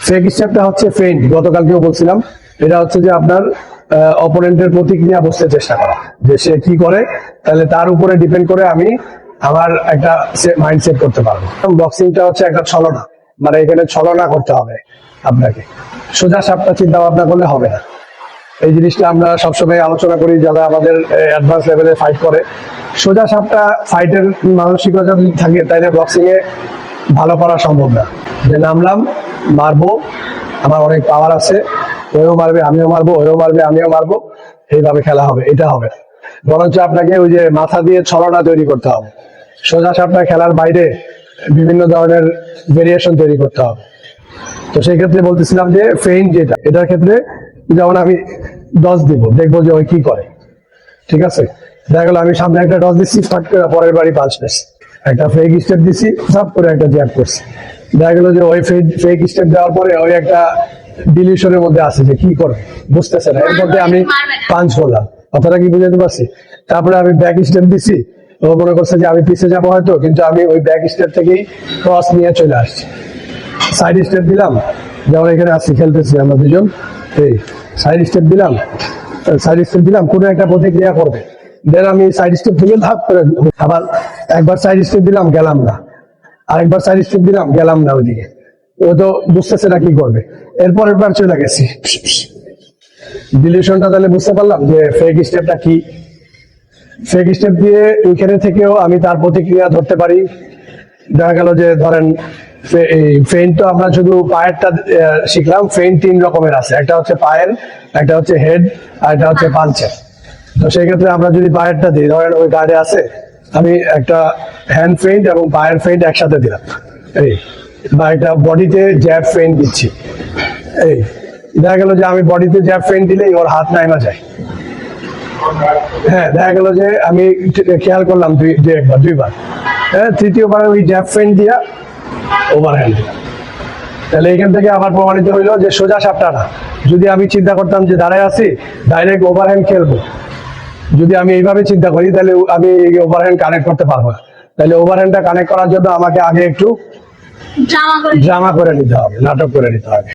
Fake স্টেপটা হচ্ছে faint, গতকালকেও বলছিলাম। এটা হচ্ছে যে আপনার অপোনেন্টের প্রতিক্রিয়া বুঝতে চেষ্টা করা, যে সে কি করে, তাহলে তার উপরে ডিপেন্ড করে আমি আমার একটা মাইন্ড সেট করতে পারবো। বক্সিংটা হচ্ছে একটা ছলনা, মানে এখানে ছলনা করতে হবে আপনাকে, সোজা সাপটা চিন্তা ভাবনা করলে হবে না। এই জিনিসটা আমরা সবসময় আলোচনা করি যারা আমাদের অ্যাডভান্স লেভেলে ফাইট করে। সোজা সাপটা ফাইটের মানসিকতা যদি থাকে তাইলে বক্সিং এ ভালো করা সম্ভব না। যে নামলাম, মারবো, আমার অনেক পাওয়ার আছে, ওইও মারবে আমিও মারবো, ওইও মারবে আমিও মারবো, এইভাবে খেলা হবে, এটা হবে না। বরঞ্চ আপনাকে ওই যে মাথা দিয়ে ছলনা তৈরি করতে হবে। সোজা সাপটা খেলার বাইরে বিভিন্ন ধরনের ভেরিয়েশন তৈরি করতে হবে। তো সেই ক্ষেত্রে বলতেছিলাম যে ফেইন্ট যেটা, এটার ক্ষেত্রে যেমন আমি ডস দিব, দেখবো যে ওই কি করে। ঠিক আছে, দেখা গেল আমি সামনে একটা ডস দিচ্ছি, ফাট করে পরের বাড়ি পাঁচ পেয়েছি, একটা ফেক স্টেপ দিচ্ছি, সাপ করে একটা জ্যাব করছি। দেখা গেল যে ওই ফেক স্টেপ দেওয়ার পরে ওই একটা ডিলিউশনের মধ্যে আছে যে কি করবে, বুঝতেছে না, এর মধ্যে আমি পাঞ্চ করলাম, কথাটা কি বুঝাতে পারছি। তারপরে আমি ব্যাক স্টেপ দিচ্ছি, ও মনে করছে যে আমি পিছিয়ে যাবো হয়তো, কিন্তু আমি ওই ব্যাক স্টেপ থেকেই ক্রস নিয়ে চলে আসছি। সাইড স্টেপ দিলাম, যেমন এখানে আসছি খেলতেছি আমরা দুজন, এই সাইড স্টেপ দিলাম, কোনো একটা প্রতিক্রিয়া করবে, দেন আমি সাইড স্টেপ থেকে ভাগ করে আবার একবার সাইড স্টেপ দিলাম, গেলাম না, আরেকবার সাইড স্টেপ দিলাম, গেলাম না ওইদিকে, ও তো বুঝতেছে না কি করবে। এরপরের বার চলে গেছি, ডিলিউশনটা তাহলে বুঝতে পারলাম যে ফেক স্টেপটা কি। ফেক স্টেপ দিয়ে ওইখানে থেকেও আমি তার প্রতিক্রিয়া ধরতে পারি। দেখা গেল যে ধরেন ফেইন্ট তো আমরা শুধু পায়েরটা শিখলাম, ফেইন্ট তিন রকমের আছে, একটা হচ্ছে পায়ের, একটা হচ্ছে হেড, আর একটা হচ্ছে পাঞ্চের। তো সেই ক্ষেত্রে আমরা যদি পায়েরটা দিই, ধরেন ওই গার্ডে আছে, আমি একটা হ্যান্ড ফেইন্ট এবং পায়ের ফেইন্ট একসাথে দিলাম, এই বা একটা বডিতে জ্যাব ফেইন্ট দিচ্ছি, এই দেখা গেল যে আমি বডিতে জ্যাব ফেইন্ট দিলেই ওর হাত নাইমা যায়। হ্যাঁ, দেখা গেল যে আমি খেয়াল করলাম দুইবার, হ্যাঁ, তৃতীয়বার ওই জ্যাব ফেইন্ট দিয়া ওভারহ্যান্ড দিলাম। তাহলে এখান থেকে আবার প্রমাণিত হইলো যে সোজা সাপটা না। যদি আমি চিন্তা করতাম যে দাঁড়ায় আছি, ডাইরেক্ট ওভারহ্যান্ড খেলবো, যদি আমি এইভাবে চিন্তা করি, তাহলে আমি ওভারহ্যান্ড কানেক্ট করতে পারবো না। তাহলে ওভারহ্যান্ডটা কানেক্ট করার জন্য আমাকে আগে একটু ড্রামা করে নিতে হবে, নাটক করে নিতে হবে।